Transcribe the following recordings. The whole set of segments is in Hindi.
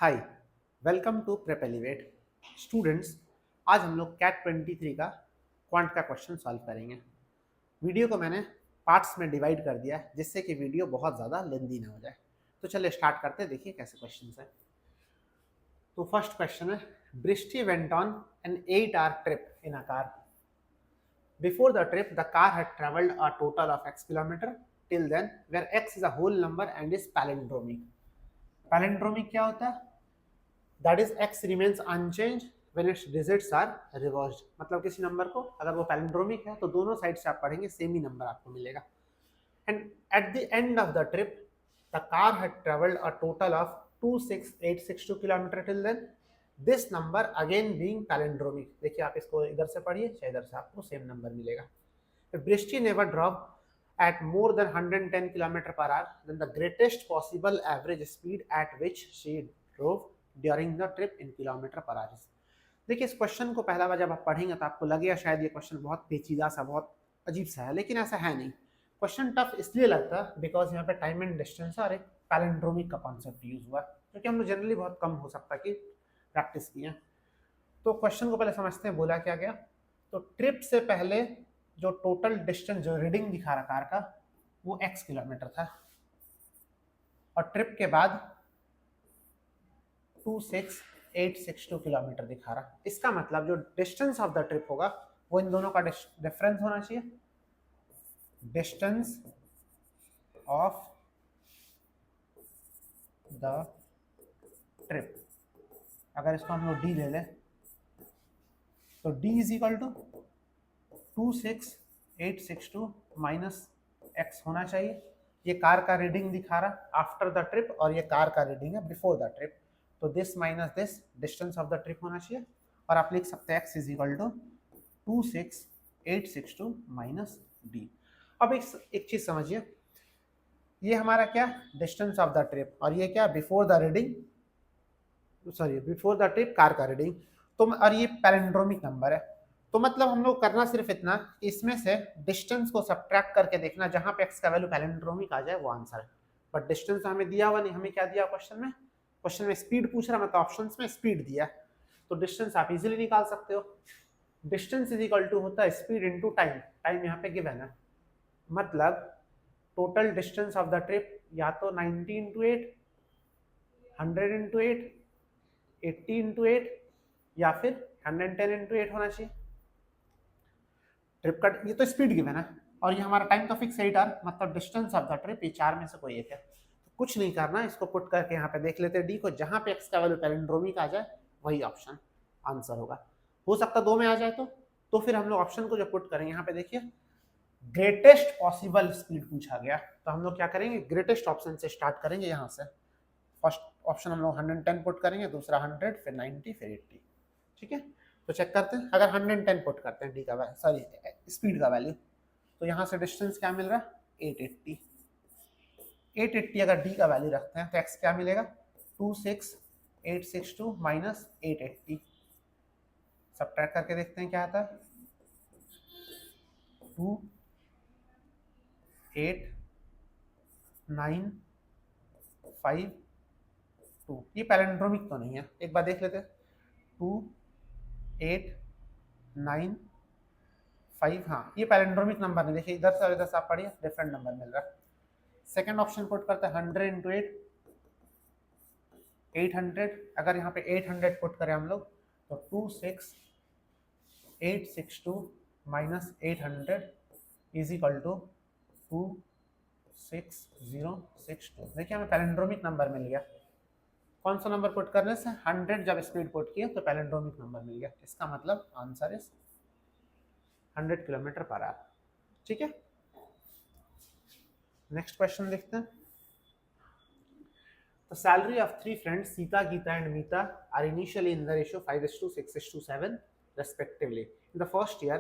Hi, welcome to prep elevate. Students, आज हम लोग कैट 23 का क्वांट का क्वेश्चन सॉल्व करेंगे। वीडियो को मैंने पार्ट्स में डिवाइड कर दिया है जिससे कि वीडियो बहुत ज़्यादा लेंदी ना हो जाए। तो चलिए स्टार्ट करते हैं, देखिए कैसे क्वेश्चन है। तो फर्स्ट क्वेश्चन है, Brishti went on an 8 hour trip in a car. Before the trip, the car had traveled a total of x kilometer till then, where x is a whole number and is palindromic. Palindromic क्या होता है? That is x remains unchanged when its digits are reversed. मतलब किसी नंबर को अगर वो पैलिंड्रोमिक है तो दोनों साइड से आप पढ़ेंगे सेम ही नंबर आपको मिलेगा. And at the end of the trip, the car had traveled a total of 26862 kilometer till then. This number again being palindromic. देखिए आप इसको इधर से पढ़िए चाहे इधर से आपको सेम नंबर मिलेगा. If Brishti never dropped at more than 110 km per hour, then the greatest possible average speed at which she drove during the trip in kilometer per hour. देखिए इस क्वेश्चन को पहला बार जब आप पढ़ेंगे तो आपको लगेगा शायद ये क्वेश्चन बहुत पेचीदा सा, बहुत अजीब सा है, लेकिन ऐसा है नहीं. क्वेश्चन टफ इसलिए लगता है बिकॉज यहाँ पे टाइम एंड डिस्टेंस और एक पैलिंड्रोमिक का कॉन्सेप्ट यूज हुआ, क्योंकि हम लोग जनरली बहुत कम हो सकता कि प्रैक्टिस किए. तो क्वेश्चन को पहले समझते हैं, बोला क्या गया. तो ट्रिप से पहले जो टोटल डिस्टेंस जो रीडिंग दिखा रहा कार का वो x किलोमीटर था, और ट्रिप के बाद 26862 किलोमीटर दिखा रहा. इसका मतलब जो डिस्टेंस ऑफ द ट्रिप होगा वो इन दोनों का डिफरेंस होना चाहिए. डिस्टेंस ऑफ द ट्रिप, अगर इसको हम लोग d ले लें तो d is equal to 26862 minus x होना चाहिए. ये कार का रीडिंग दिखा रहा आफ्टर द ट्रिप और ये कार का रीडिंग है बिफोर द ट्रिप, तो this minus this distance of the trip होना चाहिए. और आप लिख सकते हैं x is equal to 26862 minus D. अब एक चीज समझिए, ये हमारा क्या डिस्टेंस ऑफ द ट्रिप और ये क्या before the reading, sorry before the trip car का रीडिंग. तो और ये पैलिंड्रोमिक नंबर है, तो मतलब हम लोग करना सिर्फ इतना, इसमें से डिस्टेंस को सब्ट्रैक्ट करके देखना, जहां पे x का वैल्यू पैलिंड्रोमिक आ जाए वो आंसर है. बट डिस्टेंस हमें दिया हुआ नहीं, हमें क्या दिया क्वेश्चन में स्पीड पूछ रहा, मतलब ऑप्शंस में स्पीड दिया, तो डिस्टेंस आप इजीली निकाल सकते हो. डिस्टेंस इज इक्वल टू होता है स्पीड इनटू टाइम. टाइम यहाँ पे गिवन है, मतलब total distance of the trip या तो 90 इंटू 8, 100 इंटू 8, 80 इंटू 8 या फिर 110 इंटू 8 होना चाहिए. ट्रिप का ये तो स्पीड गिवन है और ये हमारा टाइम तो फिक्स 8 आवर, मतलब डिस्टेंस ऑफ द ट्रिप ये चार में से कोई एक है. तो कुछ नहीं करना, इसको पुट करके यहाँ पे देख लेते हैं डी को, जहां पे एक्स का वैल्यू पैलिंड्रोमिक आ जाए वही ऑप्शन आंसर होगा. हो सकता दो में आ जाए तो फिर हम लोग ऑप्शन को जो पुट करेंगे, यहाँ पे देखिए ग्रेटेस्ट पॉसिबल स्पीड पूछा गया, तो हम लोग क्या करेंगे ग्रेटेस्ट ऑप्शन से स्टार्ट करेंगे. यहाँ से फर्स्ट ऑप्शन हम लोग 110 पुट करेंगे, दूसरा 100, फिर 90, फिर 80. ठीक है, तो चेक करते हैं. अगर 110 पुट करते हैं डी का वैल्यू, सॉरी स्पीड का वैल्यू, तो यहाँ से डिस्टेंस क्या मिल रहा है 880. 880 अगर डी का वैल्यू रखते हैं तो एक्स क्या मिलेगा 26862 माइनस 880. सब्ट्रैक्ट करके देखते हैं क्या आता है 2 8 9 5 2. ये पैलिंड्रोमिक तो नहीं है, एक बार देख लेते हैं. 2 8 9 5, हाँ ये पैलिंड्रोमिक नंबर नहीं. देखिए इधर से और इधर से आप पढ़िए डिफरेंट नंबर मिल रहा है. सेकंड ऑप्शन पुट करते हैं 100 इंटू 8, 800. अगर यहाँ पे 800 पुट करें हम लोग तो 26862 माइनस 800 इज इक्वल टू 26062. देखिए हमें पैलिंड्रोमिक नंबर मिल गया. कौन सा नंबर पुट करने से 100 जब स्पीड पुट किया तो पैलिंड्रोमिक नंबर मिल गया. इसका मतलब answer is 100 kilometre per hour. ठीक है, नेक्स्ट क्वेश्चन देखते हैं. The salary of three friends, Sita, Geeta and Meeta, are initially in the ratio 5:6:7 respectively. In the first year,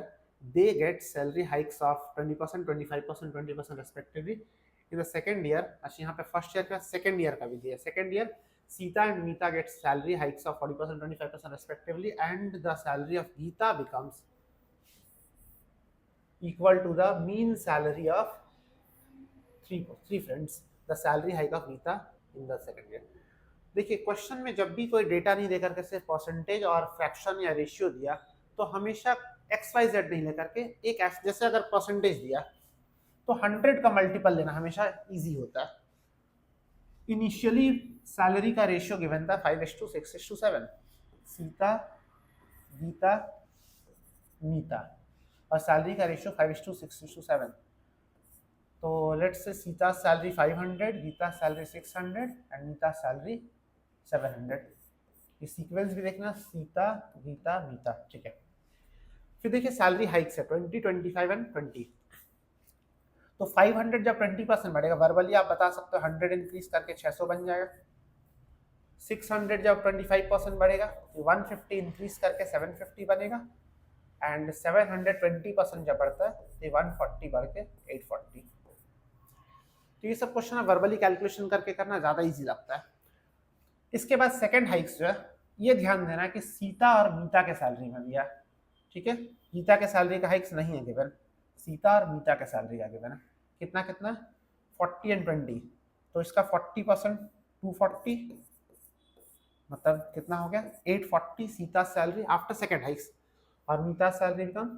they get salary hikes of 20%, 25%, 20% respectively. In the second year, अच्छा यहाँ पे फर्स्ट ईयर का सेकेंड ईयर का भी दिया. Second year Sita and Meeta get salary hikes of 40%, 25% respectively, and the salary of Geeta becomes equal to the mean salary of three friends. The salary hike of Geeta in the second year. देखिए क्वेश्चन में जब भी कोई डेटा नहीं देकर के सिर्फ परसेंटेज और फ्रैक्शन या रेशियो दिया तो हमेशा एक्स वाई जेड नहीं लेकर के एक जैसे अगर परसेंटेज दिया तो 100 का मल्टीपल लेना हमेशा इजी होता है। इनिशियली सैलरी का रेशियो गिवन था 5:6:7, सीता गीता नीता, और सैलरी का रेशियो 5:6:7। तो let's say Sita salary 500, Geeta salary 600 and Neeta salary 700। ये सीक्वेंस भी देखना, सीता गीता नीता, ठीक है। फिर देखिए सैलरी हाइक्स है 20, 25 एंड 20। तो 500 जब 20% बढ़ेगा, वर्बली आप बता सकते हो 100 इंक्रीज करके 600 बन जाएगा। 600 जब 25% बढ़ेगा तो 150 इंक्रीज करके 750 बनेगा। एंड 700 20% जब बढ़ता है तो 140 बढ़ के 840। तो ये सब क्वेश्चन वर्बली कैलकुलेशन करके करना ज़्यादा इजी लगता है। इसके बाद सेकंड हाइक्स जो है, ये ध्यान देना कि सीता और मीता के सैलरी में दिया, ठीक है। गीता के सैलरी का हाइक्स नहीं है गिवन, सीता और मीता के सैलरी का गिवन है। कितना कितना 40 एंड 20, तो इसका 40% 240, मतलब कितना हो गया 840 Sita salary after second hikes, और मीता सैलरी बिकम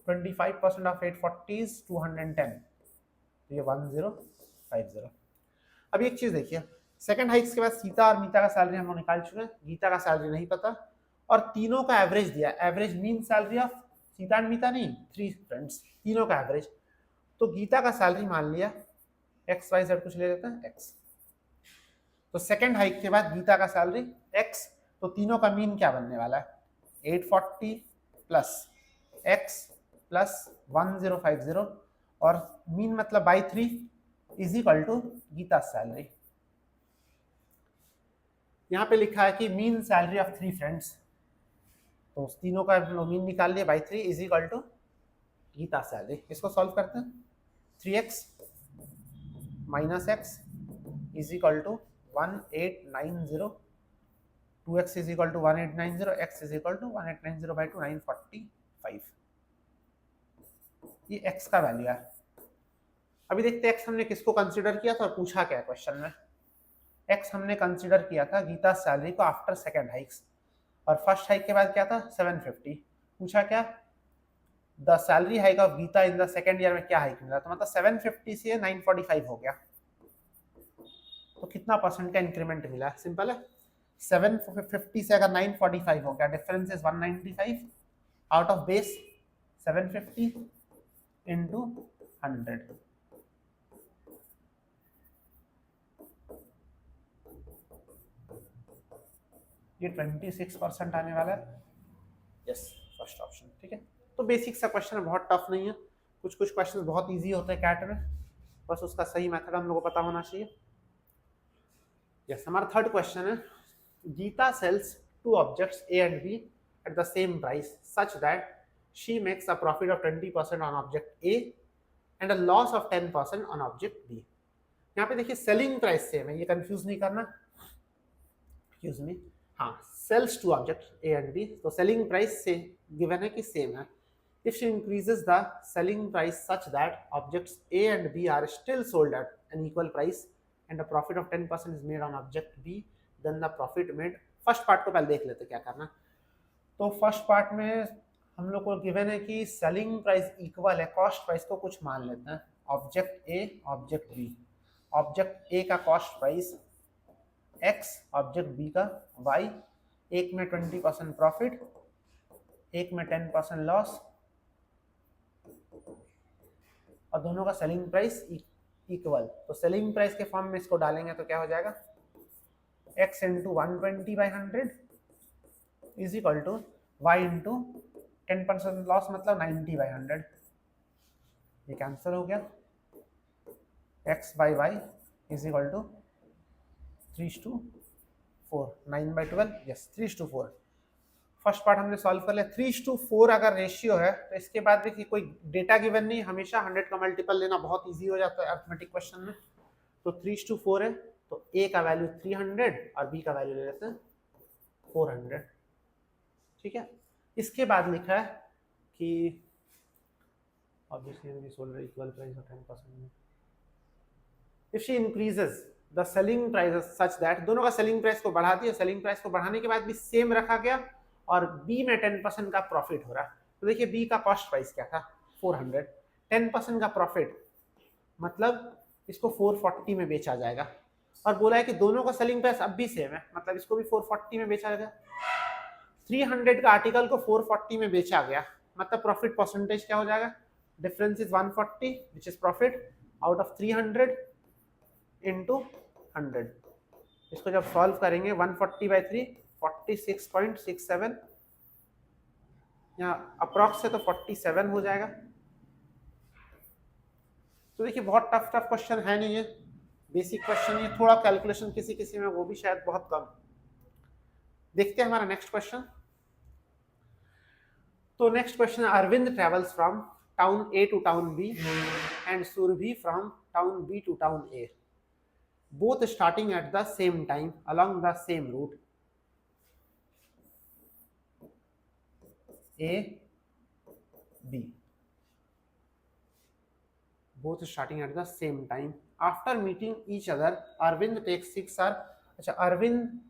25% ऑफ 840 इज 210, तो ये 1050। अब एक चीज देखिए, सेकंड हाइक्स के बाद सीता और मीता का सैलरी हम लोग निकाल चुके हैं, गीता का सैलरी नहीं पता, और तीनों का एवरेज दिया, average mean salary of Sita and Mita नहीं, 3 फ्रेंड्स, तीनों का एवरेज। तो गीता का सैलरी मान लिया एक्स वाई जेड कुछ ले लेते हैं एक्स, तो सेकंड हाइक के बाद गीता का सैलरी एक्स, तो तीनों का मीन क्या बनने वाला है 840 प्लस एक्स प्लस 1050, और मीन मतलब by 3 is equal to Geeta salary. यहाँ पे लिखा है कि मीन सैलरी ऑफ 3 फ्रेंड्स, तो उस तीनों का मीन निकाल लिया by 3 is equal to Geeta salary. इसको सॉल्व करते हैं, 3x minus x is equal to 1890, 2x is equal to 1890, x is equal to 1890 by 2 945। ये x का वैल्यू है। अभी देखते हैं x हमने किसको कंसीडर किया था और पूछा क्या क्वेश्चन में। x हमने कंसीडर किया था गीता सैलरी को आफ्टर सेकंड हाइक्स, और फर्स्ट हाइक के बाद क्या था 750। पूछा क्या the salary hike of Geeta in the second year में क्या हाइक मिला, तो मतलब 750 से 945 हो गया, तो कितना परसेंट का इंक्रीमेंट मिला। सिंपल है, 750 से अगर 945 हो गया, difference is 195 out of base 750 into 100। ये 26% आने वाला है। यस, फर्स्ट ऑप्शन, ठीक है। तो बेसिक सा क्वेश्चन है, बहुत टफ नहीं है, कुछ कुछ क्वेश्चन बहुत इजी होते हैं कैट में, बस उसका सही मेथड हम लोग को पता होना चाहिए। यस, हमारा थर्ड क्वेश्चन है, Geeta sells 2 objects A and B at the same price such that she makes a profit of 20% on object A and a loss of 10% on object B. यहाँ पे देखिए सेलिंग प्राइस सेम है, ये कंफ्यूज नहीं करना, एक्सक्यूज मी, हाँ, sells 2 object A and B, तो सेलिंग प्राइस से गिवन है कि सेम है। If she increases the selling price such that objects A and B are still sold at an equal price and a profit of 10% is made on object B, then the profit made। First part को पहले देख लेते क्या करना। तो फर्स्ट पार्ट में हम लोग को गिवन है कि सेलिंग प्राइस इक्वल है कॉस्ट प्राइस को, कुछ मान लेते हैं object A object B. Object A का cost price x, object B का y, एक में 20% प्रॉफिट, एक में 10% लॉस, और दोनों का सेलिंग प्राइस इक्वल। तो सेलिंग प्राइस के फॉर्म में इसको डालेंगे तो क्या हो जाएगा x into 120/100 is equal to y into 10% loss मतलब 90/100। ये कैंसिल हो गया, x by y is equal to 3:4, 9/12, yes 3:4। First part हमने सॉल्व कर लिया। 3:4 अगर रेशियो है तो इसके बाद देखिए कोई डेटा गिवन नहीं, हमेशा 100 का मल्टीपल लेना बहुत इजी हो जाता है अर्थमेटिक क्वेश्चन में। तो 3:4 है, तो ए का वैल्यू 300 और बी का वैल्यू ले लेते हैं 400, ठीक है। इसके बाद लिखा है कि obviously sold equal price of 10%। If she increases the selling price such that, दोनों का सेलिंग प्राइस को बढ़ा दिया, सेलिंग प्राइस को बढ़ाने के बाद भी सेम रखा गया और बी में 10% का प्रॉफिट हो रहा है। तो देखिए बी का कॉस्ट प्राइस क्या था 400, 10% का प्रॉफिट मतलब इसको 440 में बेचा जाएगा और बोला है कि दोनों का सेलिंग प्राइस अब भी सेम है, मतलब इसको भी 440 में बेचा जाएगा। 300 का आर्टिकल को 440 में बेचा गया, मतलब प्रॉफिट परसेंटेज क्या हो जाएगा, difference is 140 which is profit out of 300 into 100। इसको जब सॉल्व करेंगे 140/3 46.67, यहाँ अप्रॉक्स से तो 47 हो जाएगा। तो देखिए बहुत टफ क्वेश्चन है नहीं है, बेसिक क्वेश्चन है, थोड़ा कैलकुलेशन किसी किसी में वो भी शायद बहुत कम। देखते हैं हमारा नेक्स्ट क्वेश्चन। तो next question, Arvind travels from town A to town B and Surabhi from town B to town A, both starting at the same time along the same route A B, both starting at the same time. After meeting each other, Arvind takes 6 hours. अच्छा अरविंद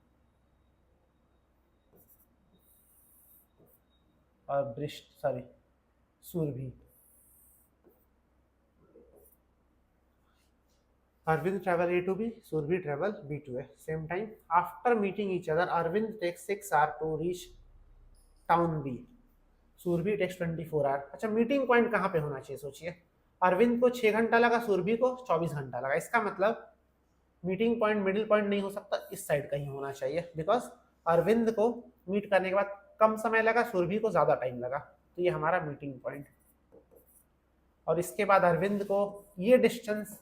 और ब्रिस्ट sorry Surabhi, Arvind travel A to B, Surabhi travel B to A, same time. After meeting each other, Arvind takes 6 hours to reach town B. Surabhi takes 24 hours. अच्छा मीटिंग पॉइंट कहाँ पे होना चाहिए सोचिए, अरविंद को 6 घंटा लगा, सुरभि को 24 घंटा लगा, इसका मतलब मीटिंग पॉइंट मिडिल पॉइंट नहीं हो सकता, इस साइड कहीं होना चाहिए, बिकॉज अरविंद को मीट करने के बाद कम समय लगा, सुरभि को ज्यादा टाइम लगा, तो ये हमारा मीटिंग पॉइंट। और इसके बाद अरविंद को ये डिस्टेंस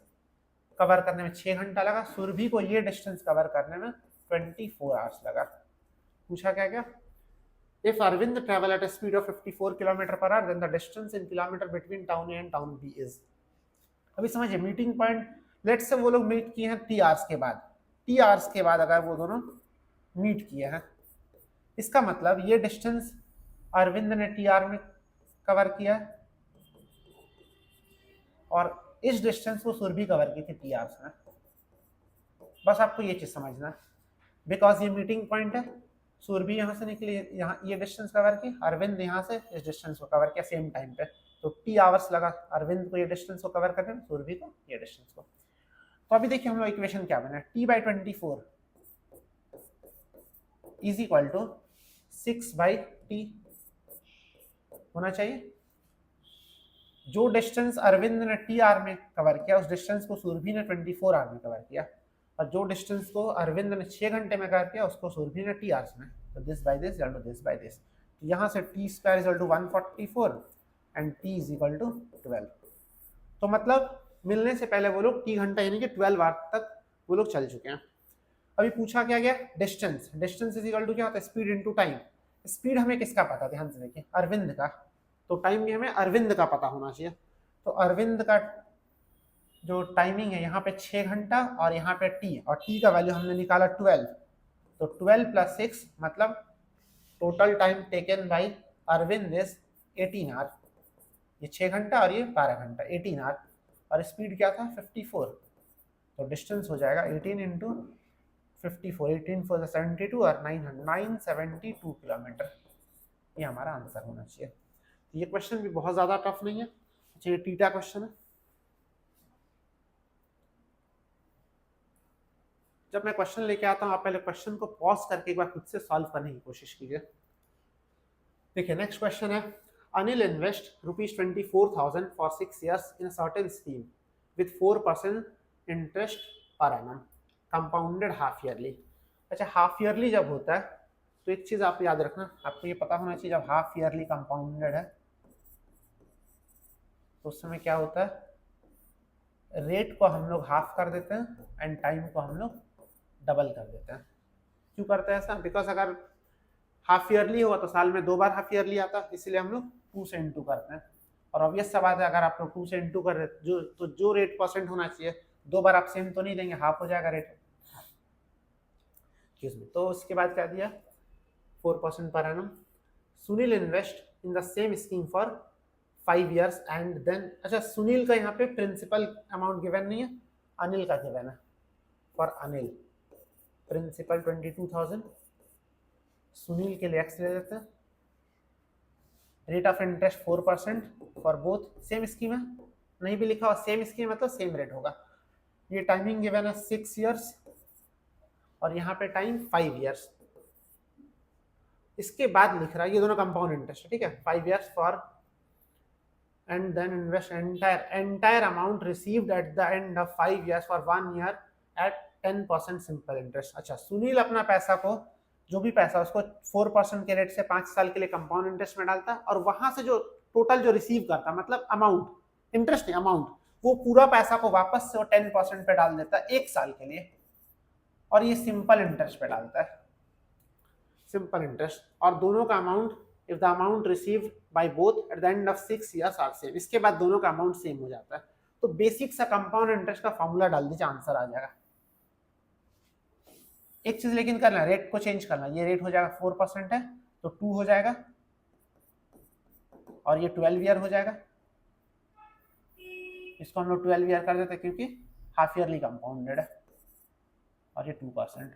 कवर करने में 6 घंटा लगा, सुरभि को ये डिस्टेंस कवर करने में 24 आवर्स लगा। पूछा क्या क्या, if Arvind travel at a speed of 54 km/h then the distance in kilometer between town A and town B is। अभी समझिए मीटिंग पॉइंट, लेट्स से वो लोग मीट किए हैं टी आवर्स के बाद, टी आवर्स के बाद अगर वो दोनों मीट किए हैं, इसका मतलब ये डिस्टेंस अरविंद ने टी आर में कवर किया और इस डिस्टेंस को सुरभि कवर की थी टी आवर्स में। बस आपको ये चीज समझना, बिकॉज ये मीटिंग पॉइंट है, सुरभि यहाँ से निकली, यहाँ ये डिस्टेंस कवर की, अरविंद यहाँ से इस डिस्टेंस को कवर किया सेम टाइम पे, तो टी आवर्स लगा अरविंद को ये डिस्टेंस को कवर करने में, सुरभि को ये डिस्टेंस को। तो अभी देखिए हम लोग इक्वेशन क्या बना, t/24 is equal to 6/t होना चाहिए। जो डिस्टेंस अरविंद ने टी आर में कवर किया उस डिस्टेंस को सुरभि ने 24 आवर में कवर किया, और जो डिस्टेंस को अरविंद ने 6 घंटे में कवर किया उसको सुरभि ने टी आवर्स में, तो this by this equal to this by this. तो यहाँ से t square equal to 144 and t is equal to 12। तो मतलब मिलने से पहले वो लोग t घंटा यानी कि 12 आवर तक वो लोग चल चुके हैं। अभी पूछा क्या गया, distance, distance is equal to क्या होता है, स्पीड इनटू टाइम। स्पीड हमें किसका पता, ध्यान से देखिए, अरविंद का, तो टाइम भी हमें अरविंद का पता होना चाहिए। तो अरविंद का जो टाइमिंग है यहाँ पे 6 घंटा और यहाँ पे टी, और टी का वैल्यू हमने निकाला 12, तो 12 + 6 मतलब total time taken by Arvind is 18 hour. ये 6 घंटा और ये 12 घंटा, 18 आवर, और स्पीड क्या था 54, तो डिस्टेंस हो जाएगा 18 × 54, 18 × 4 = 72 और 972 किलोमीटर। ये हमारा आंसर होना चाहिए। ये क्वेश्चन भी बहुत ज्यादा टफ नहीं है। अच्छा ये टीटा क्वेश्चन है, जब मैं क्वेश्चन लेके आता हूँ आप पहले क्वेश्चन को पॉज करके एक बार खुद से सॉल्व करने की कोशिश कीजिए। देखिए नेक्स्ट क्वेश्चन है, Anil invest ₹24,000 for 6 years in certain scheme with 4% interest per annum compounded half yearly. अच्छा हाफ ईयरली जब होता है तो एक चीज आप याद रखना, आपको ये पता होना चाहिए, जब हाफ ईयरली कंपाउंडेड है तो उस समय क्या होता है, रेट को हम लोग हाफ कर देते हैं एंड टाइम को हम लोग डबल कर देते हैं। क्यों करते हैं ऐसा, बिकॉज अगर हाफ ईयरली होगा तो साल में 2 बार हाफ ईयरली आता है, इसलिए हम लोग 2 से इंटू करते हैं। और ऑब्वियस सा बात है, अगर आप लोग 2 से इंटू कर रहे जो रेट परसेंट होना चाहिए 2 बार आप सेम तो नहीं देंगे, हाफ हो जाएगा रेट। तो उसके बाद क्या दिया, 4% पर annum. Sunil invest in the same scheme for 5 years and then, अच्छा सुनील का यहाँ पे प्रिंसिपल अमाउंट गिवन नहीं है, अनिल का गिवन है, फॉर अनिल, प्रिंसिपल 22,000, सुनील के लिए एक्स ले लेते हैं, rate of interest 4% for both, same scheme है, नहीं भी लिखा और सेम स्कीम मतलब सेम रेट होगा। ये टाइमिंग गिवन है 6 इयर्स और यहाँ पे टाइम 5 इयर्स। इसके बाद लिख रहा है ये दोनों कंपाउंड इंटरेस्ट है, ठीक है, 5 years for and then invest entire amount received at the end of 5 years for 1 year at 10% simple interest। अच्छा, सुनील अपना पैसा को, जो भी पैसा उसको 4% के रेट से 5 साल के लिए कंपाउंड इंटरेस्ट में डालता और वहां से जो टोटल जो रिसीव करता, मतलब अमाउंट, इंटरेस्ट नहीं अमाउंट, वो पूरा पैसा को वापस से वो 10% पे डाल देता है 1 साल के लिए, और ये सिंपल इंटरेस्ट पे डालता है, सिंपल इंटरेस्ट। और दोनों का amount if the amount received by both at the end of 6 years are same, इसके बाद दोनों का अमाउंट सेम हो जाता है। तो बेसिक सा कंपाउंड इंटरेस्ट का फॉर्मूला डाल दीजिए, आंसर आ जाएगा। एक चीज लेकिन करना, रेट को चेंज करना, ये रेट हो जाएगा 4% है तो 2 हो जाएगा, और ये 12 ईयर हो जाएगा, इसको हम लोग 12 ईयर कर देते क्योंकि हाफ ईयरली कंपाउंडेड है, और ये 2%,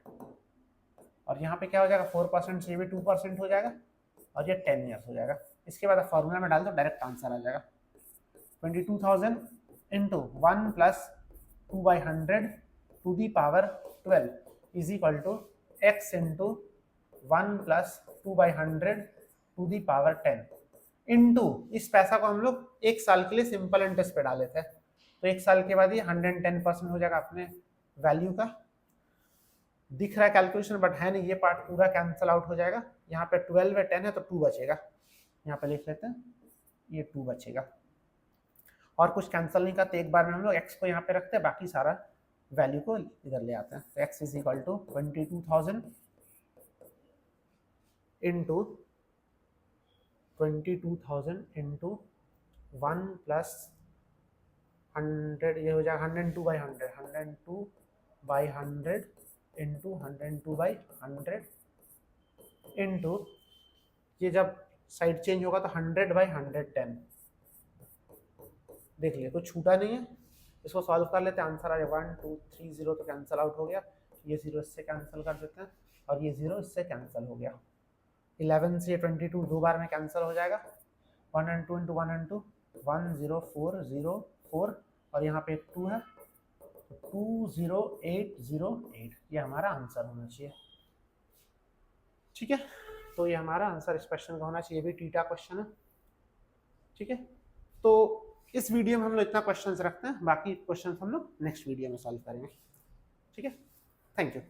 और यहाँ पे क्या हो जाएगा 4% से ये भी 2% हो जाएगा, और ये 10 ईयर्स हो जाएगा। इसके बाद फॉर्मूला में डाल दो, डायरेक्ट आंसर आ जाएगा। 22,000 into 1 plus 2/100 to the power 12 is equal to x into 1 plus 2/100 to the power 10 into, इस पैसा को हम लोग 1 साल के लिए सिंपल इंटरेस्ट पे डाले थे, तो 1 साल के बाद ये 110% हो जाएगा अपने वैल्यू का। दिख रहा है कैलकुलेशन बट है नहीं, ये पार्ट पूरा कैंसिल आउट हो जाएगा। यहाँ पे 12 है 10 है तो 2 बचेगा, यहाँ पे लिख लेते हैं, ये 2 बचेगा, और कुछ कैंसिल नहीं करते, एक बार में हम लोग x को यहाँ पे रखते हैं, बाकी सारा वैल्यू को इधर ले आते हैं। तो x is equal to 22,000 into 1 plus 100, ये हो जाएगा 102/100, 102/100 इंटू 102/100 इंटू, ये जब साइड चेंज होगा तो 100/110, देख लिया कुछ छूटा नहीं है। इसको सॉल्व कर लेते हैं, आंसर आ जाए 1 2 3 0, तो कैंसिल आउट हो गया, ये 0 इससे कैंसिल कर देते हैं, और ये 0 इससे कैंसिल हो गया। 11 से 22 दो बार में कैंसिल हो जाएगा, 1 and 2 इंटू 1 and 2 10404, और यहाँ पे 2 है, 20808, ये हमारा आंसर होना चाहिए। ठीक है, तो ये हमारा आंसर इस क्वेश्चन का होना चाहिए, भी टीटा क्वेश्चन है। ठीक है, तो इस वीडियो में हम लोग इतना क्वेश्चंस रखते हैं, बाकी क्वेश्चंस हम लोग नेक्स्ट वीडियो में सॉल्व करेंगे। ठीक है, थैंक यू।